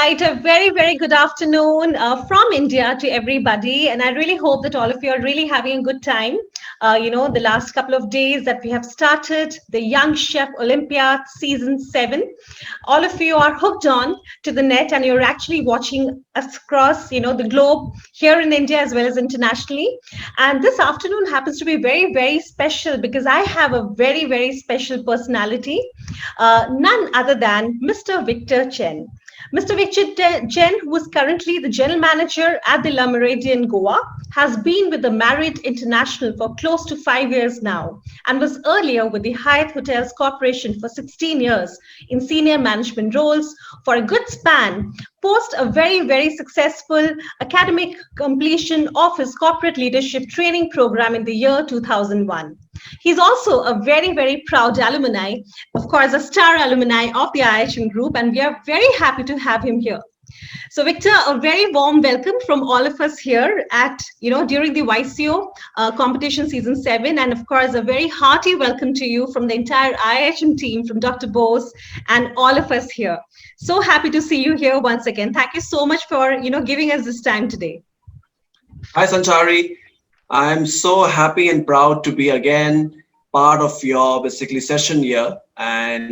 right, a very, very good afternoon from India to everybody. And I really hope that all of you are really having a good time. The last couple of days that we have started the Young Chef Olympiad season 7. All of you are hooked on to the net and you're actually watching us across, the globe here in India as well as internationally. And this afternoon happens to be very, very special because I have a very, very special personality, none other than Mr. Victor Chen. Mr. Victor Chen, who is currently the general manager at the Meridian, Goa, has been with the Marriott International for close to 5 years now and was earlier with the Hyatt Hotels Corporation for 16 years in senior management roles for a good span, post a very, very successful academic completion of his corporate leadership training program in the year 2001. He's also a very, very proud alumni, of course, a star alumni of the IHM group, and we are very happy to have him here. So, Victor, a very warm welcome from all of us here at, during the YCO competition season 7. And of course, a very hearty welcome to you from the entire IHM team, from Dr. Bose and all of us here. So happy to see you here once again. Thank you so much for, giving us this time today. Hi, Sanchari. I'm so happy and proud to be again part of your basically session here. And,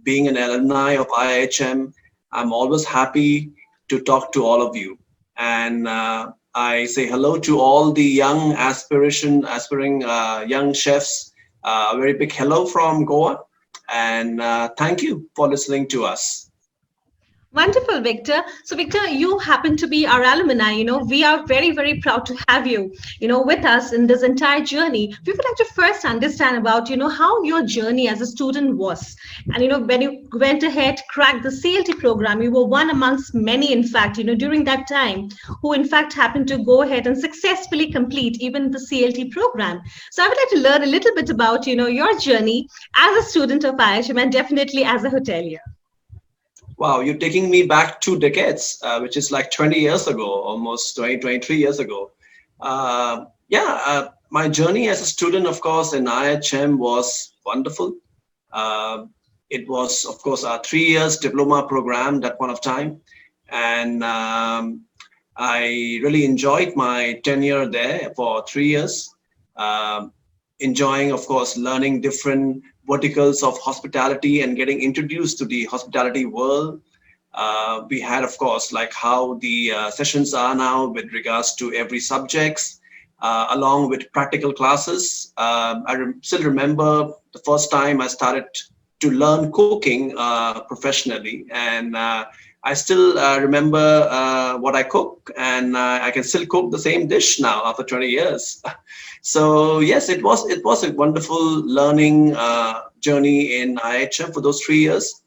being an alumni of IHM, I'm always happy to talk to all of you. And I say hello to all the young aspiring young chefs. A very big hello from Goa. And thank you for listening to us. Wonderful, Victor. So, Victor, you happen to be our alumni. We are very, very proud to have you, with us in this entire journey. We would like to first understand about, how your journey as a student was. And, when you went ahead, cracked the CLT program, you were one amongst many, in fact, during that time, who, in fact, happened to go ahead and successfully complete even the CLT program. So, I would like to learn a little bit about, your journey as a student of IHM and definitely as a hotelier. Wow, you're taking me back 2 decades, which is like 20 years ago, almost 23 years ago. My journey as a student, of course, in IHM was wonderful. It was, of course, a 3 years diploma program that point of time. And I really enjoyed my tenure there for 3 years, enjoying, of course, learning different verticals of hospitality and getting introduced to the hospitality world. We had, of course, like how the sessions are now with regards to every subjects, along with practical classes. I still remember the first time I started to learn cooking professionally, and I still remember what I cook, and I can still cook the same dish now after 20 years. So yes, it was a wonderful learning journey in IHM for those 3 years.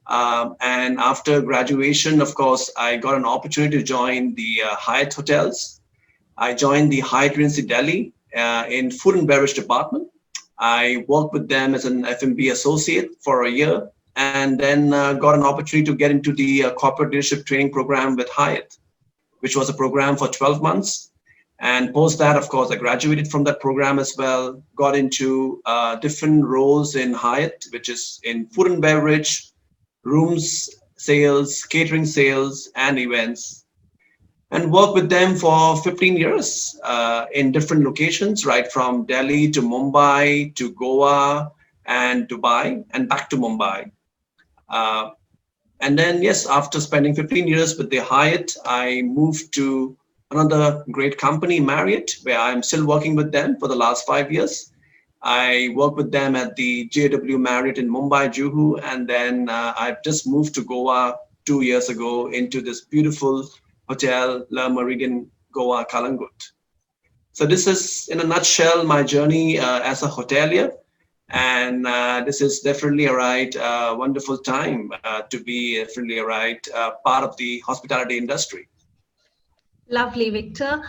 And after graduation, of course, I got an opportunity to join the Hyatt Hotels. I joined the Hyatt Regency Delhi in food and beverage department. I worked with them as an F&B associate for a year, and then got an opportunity to get into the corporate leadership training program with Hyatt, which was a program for 12 months. And post that, of course, I graduated from that program as well, got into different roles in Hyatt, which is in food and beverage, rooms sales, catering sales, and events, and worked with them for 15 years in different locations, right from Delhi to Mumbai to Goa and Dubai and back to Mumbai. And then, yes, after spending 15 years with the Hyatt, I moved to another great company, Marriott, where I'm still working with them for the last 5 years. I work with them at the JW Marriott in Mumbai, Juhu, and then I've just moved to Goa 2 years ago into this beautiful hotel, La Meridian, Goa, Kalangut. So this is, in a nutshell, my journey as a hotelier. And this is definitely a wonderful time to be definitely part of the hospitality industry. Lovely, Victor.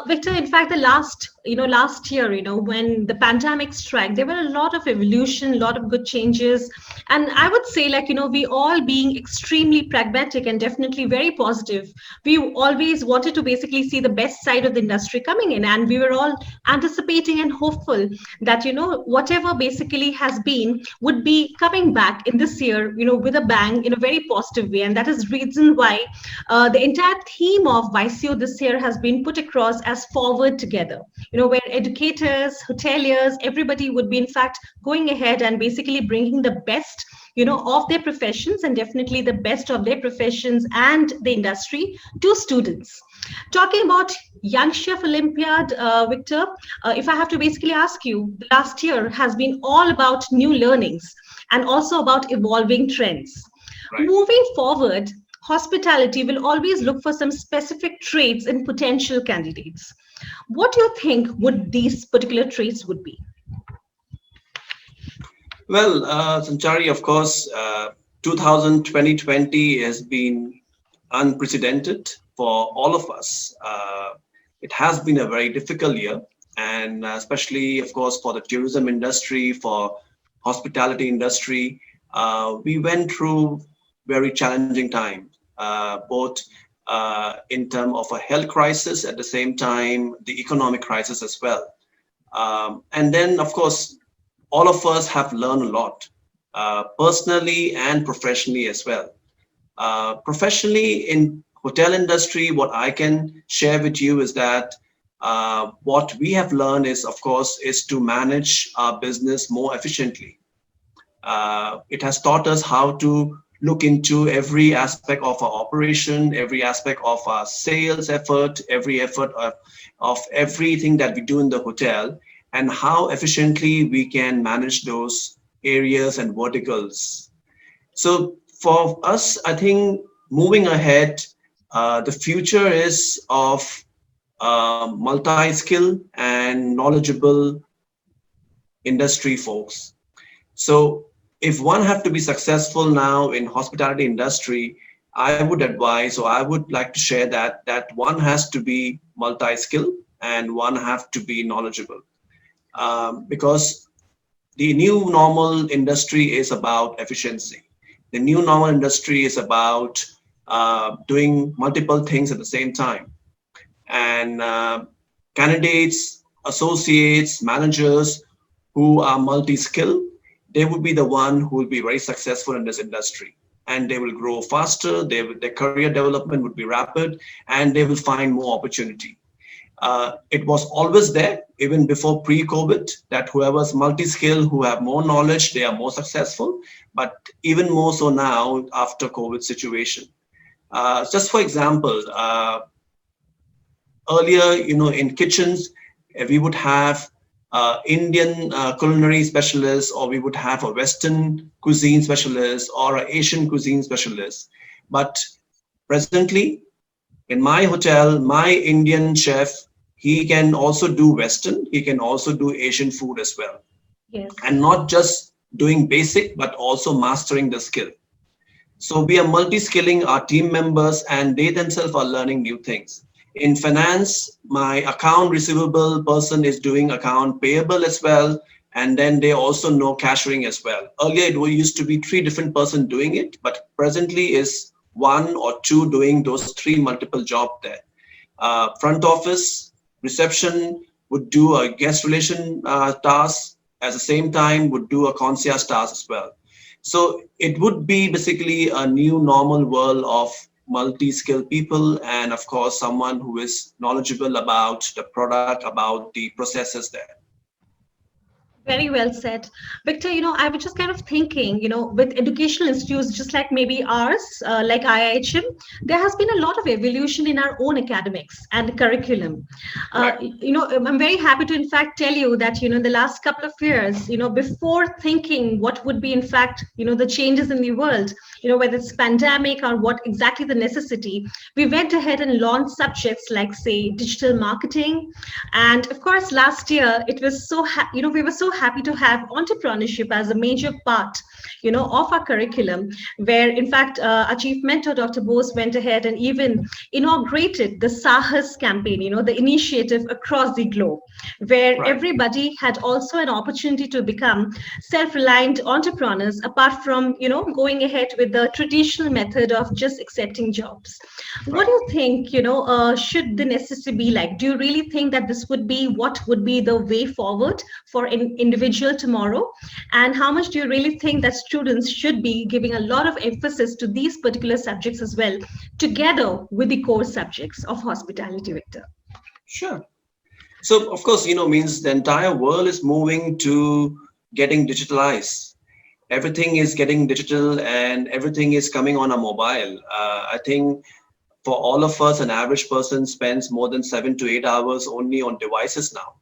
Victor, in fact, the last last year, when the pandemic struck, there were a lot of evolution, a lot of good changes. And I would say, like, we all being extremely pragmatic and definitely very positive, we always wanted to basically see the best side of the industry coming in. And we were all anticipating and hopeful that, whatever basically has been would be coming back in this year, with a bang in a very positive way. And that is reason why the entire theme of YCO this year has been put across as forward together, where educators, hoteliers, everybody would be in fact going ahead and basically bringing the best, of their professions, and definitely the best of their professions and the industry to students. Talking about Young Chef Olympiad, Victor, if I have to basically ask you, the last year has been all about new learnings and also about evolving trends. Right. Moving forward, hospitality will always look for some specific traits in potential candidates. What do you think would these particular traits would be? Well, Sanchari, of course, 2020 has been unprecedented for all of us. It has been a very difficult year, and especially, of course, for the tourism industry, for hospitality industry, we went through very challenging time, both in terms of a health crisis, at the same time, the economic crisis as well. And then, of course, all of us have learned a lot, personally and professionally as well. Professionally in hotel industry, what I can share with you is that what we have learned is, of course, is to manage our business more efficiently. It has taught us how to look into every aspect of our operation, every aspect of our sales effort, every effort of everything that we do in the hotel, and how efficiently we can manage those areas and verticals. So for us, I think moving ahead, the future is of multi-skill and knowledgeable industry folks. So if one have to be successful now in hospitality industry, I would advise, or I would like to share that one has to be multi-skill and one have to be knowledgeable. Because the new normal industry is about efficiency. The new normal industry is about doing multiple things at the same time. And candidates, associates, managers who are multi-skilled, they would be the one who will be very successful in this industry. And they will grow faster, their career development would be rapid, and they will find more opportunity. It was always there, even before pre-COVID, that whoever's multi-skilled, who have more knowledge, they are more successful, but even more so now after COVID situation. Just for example, earlier, in kitchens, we would have Indian culinary specialist, or we would have a Western cuisine specialist or an Asian cuisine specialist. But presently, in my hotel, my Indian chef, he can also do Western, he can also do Asian food as well. Yes. And not just doing basic, but also mastering the skill. So we are multi-skilling our team members, and they themselves are learning new things. In finance, my account receivable person is doing account payable as well. And then they also know cashiering as well. Earlier, it used to be 3 different persons doing it, but presently is 1 or 2 doing those 3 multiple jobs there. Front office, reception would do a guest relation task, at the same time would do a concierge task as well. So it would be basically a new normal world of multi-skilled people, and of course, someone who is knowledgeable about the product, about the processes there. Very well said. Victor, I was just kind of thinking, with educational institutes, just like maybe ours, like IIHM, there has been a lot of evolution in our own academics and curriculum. Right. I'm very happy to, in fact, tell you that, in the last couple of years, before thinking what would be, in fact, the changes in the world, whether it's pandemic or what exactly the necessity, we went ahead and launched subjects like, say, digital marketing. And of course, last year, it was so, we were so happy to have entrepreneurship as a major part, of our curriculum, where in fact our chief mentor, Dr. Bose, went ahead and even inaugurated the Sahas campaign, the initiative across the globe, where Right. everybody had also an opportunity to become self-reliant entrepreneurs, apart from, going ahead with the traditional method of just accepting jobs. What Right. do you think, should the necessity be like? Do you really think that this would be what would be the way forward for an individual tomorrow? And how much do you really think that students should be giving a lot of emphasis to these particular subjects as well, together with the core subjects of hospitality, Victor? Sure. So of course, means the entire world is moving to getting digitalized. Everything is getting digital and everything is coming on a mobile. I think for all of us, an average person spends more than 7 to 8 hours only on devices now.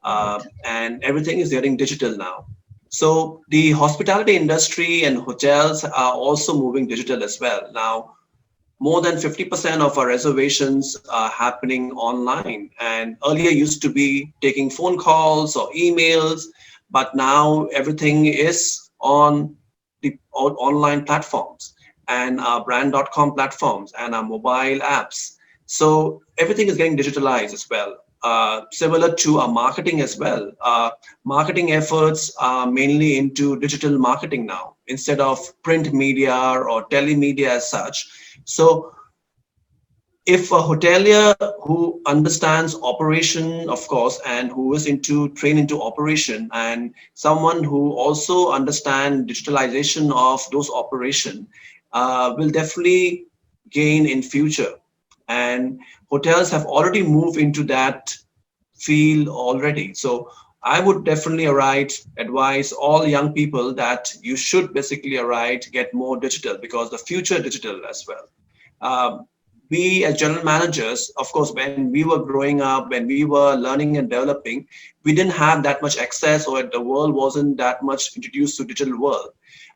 Right. And everything is getting digital now. So the hospitality industry and hotels are also moving digital as well. Now, more than 50% of our reservations are happening online. And earlier used to be taking phone calls or emails, but now everything is on the online platforms and our brand.com platforms and our mobile apps. So everything is getting digitalized as well. Similar to our marketing as well. Marketing efforts are mainly into digital marketing now instead of print media or telemedia as such. So if a hotelier who understands operation, of course, and who is trained into operation, and someone who also understand digitalization of those operation, will definitely gain in future. And hotels have already moved into that field already. So I would definitely advise all young people that you should basically get more digital, because the future digital as well. Um, we as general managers, of course, when we were growing up, when we were learning and developing, we didn't have that much access, or the world wasn't that much introduced to digital world.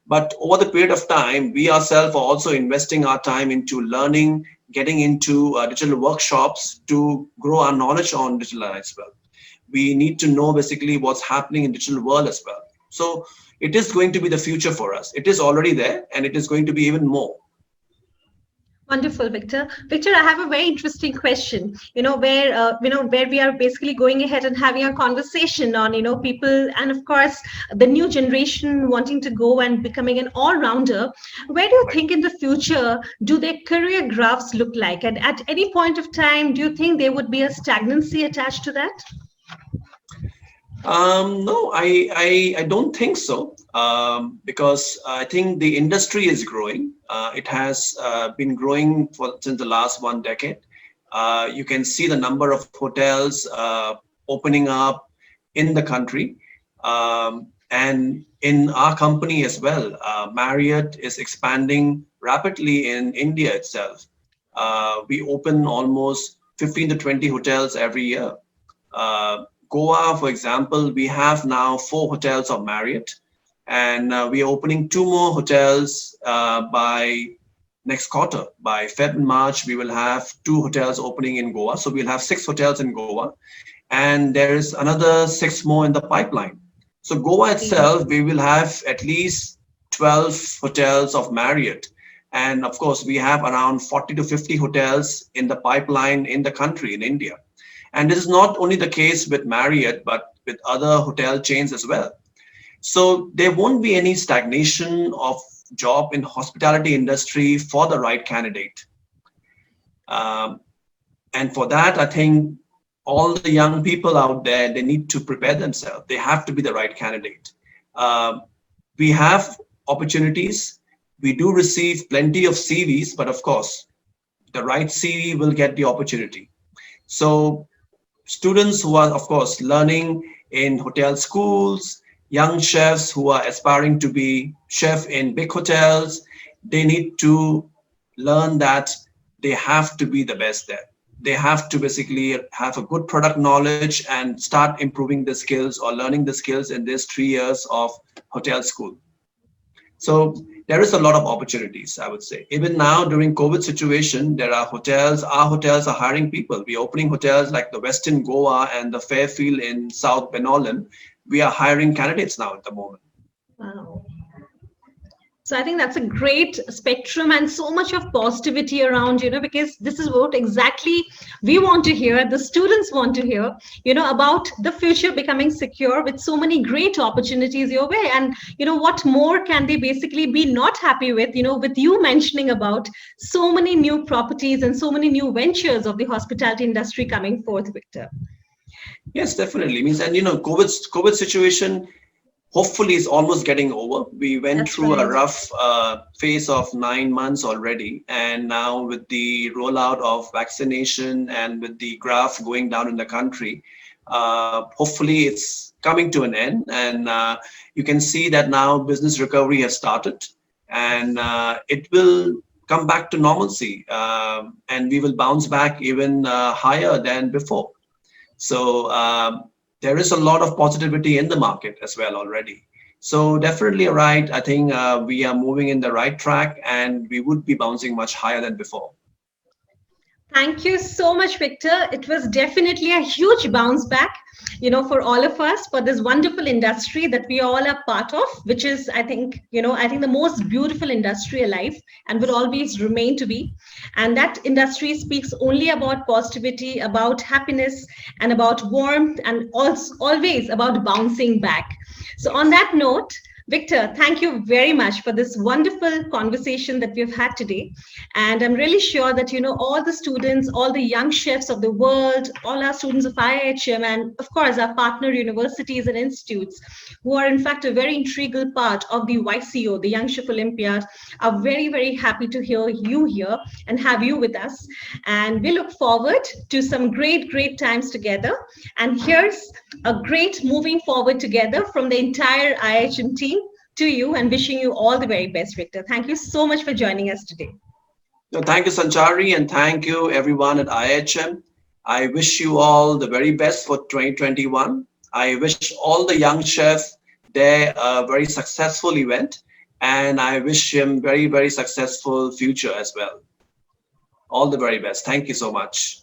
But over the period of time, we ourselves are also investing our time into learning, getting into digital workshops to grow our knowledge on digital as well. We need to know basically what's happening in digital world as well. So it is going to be the future for us. It is already there, and it is going to be even more. Wonderful, Victor. Victor, I have a very interesting question. Where we are basically going ahead and having a conversation on, people, and of course, the new generation wanting to go and becoming an all-rounder. Where do you Right. think in the future do their career graphs look like? And at any point of time, do you think there would be a stagnancy attached to that? No, I don't think so, because I think the industry is growing. It has been growing since the last 1 decade. You can see the number of hotels opening up in the country, and in our company as well. Marriott is expanding rapidly in India itself. We open almost 15 to 20 hotels every year. Goa, for example, we have now 4 hotels of Marriott, and we are opening 2 more hotels by next quarter. By Feb and March, we will have 2 hotels opening in Goa. So we'll have 6 hotels in Goa, and there is another 6 more in the pipeline. So Goa itself, we will have at least 12 hotels of Marriott. And of course, we have around 40 to 50 hotels in the pipeline in the country, in India. And this is not only the case with Marriott, but with other hotel chains as well. So there won't be any stagnation of job in hospitality industry for the right candidate. Um, and for that, I think all the young people out there, they need to prepare themselves. They have to be the right candidate. Um, we have opportunities. We do receive plenty of CVs, but of course, the right CV will get the opportunity. So students who are, of course, learning in hotel schools, young chefs who are aspiring to be chef in big hotels, they need to learn that they have to be the best there. They have to basically have a good product knowledge and start improving the skills or learning the skills in these 3 years of hotel school. So there is a lot of opportunities, I would say. Even now during COVID situation, there are hotels, our hotels are hiring people. We're opening hotels like the Westin Goa and the Fairfield in South Benolan. we are hiring candidates now at the moment. Wow. So I think that's a great spectrum and so much of positivity around, because this is what exactly we want to hear, the students want to hear, about the future becoming secure with so many great opportunities your way. And, what more can they basically be not happy with, with you mentioning about so many new properties and so many new ventures of the hospitality industry coming forth, Victor. Yes, definitely. Means, and COVID situation hopefully is almost getting over. We went That's through a right. rough phase of 9 months already, and now with the rollout of vaccination and with the graph going down in the country, hopefully it's coming to an end. And you can see that now business recovery has started, and it will come back to normalcy, and we will bounce back even higher than before. So there is a lot of positivity in the market as well already. So definitely right. I think we are moving in the right track, and we would be bouncing much higher than before. Thank you so much, Victor. It was definitely a huge bounce back, for all of us, for this wonderful industry that we all are part of, which is, I think the most beautiful industry alive and will always remain to be. And that industry speaks only about positivity, about happiness, and about warmth, and also always about bouncing back. So, on Yes. that note, Victor, thank you very much for this wonderful conversation that we've had today. And I'm really sure that, all the students, all the young chefs of the world, all our students of IHM, and of course, our partner universities and institutes, who are in fact a very integral part of the YCO, the Young Chef Olympiad, are very, very happy to hear you here and have you with us. And we look forward to some great, great times together. And here's a great moving forward together from the entire IHM team to you, and wishing you all the very best, Victor. Thank you so much for joining us today. No, thank you, Sanchari, and thank you everyone at IHM. I wish you all the very best for 2021. I wish all the young chefs there a very successful event, and I wish him very, very successful future as well. All the very best. Thank you so much.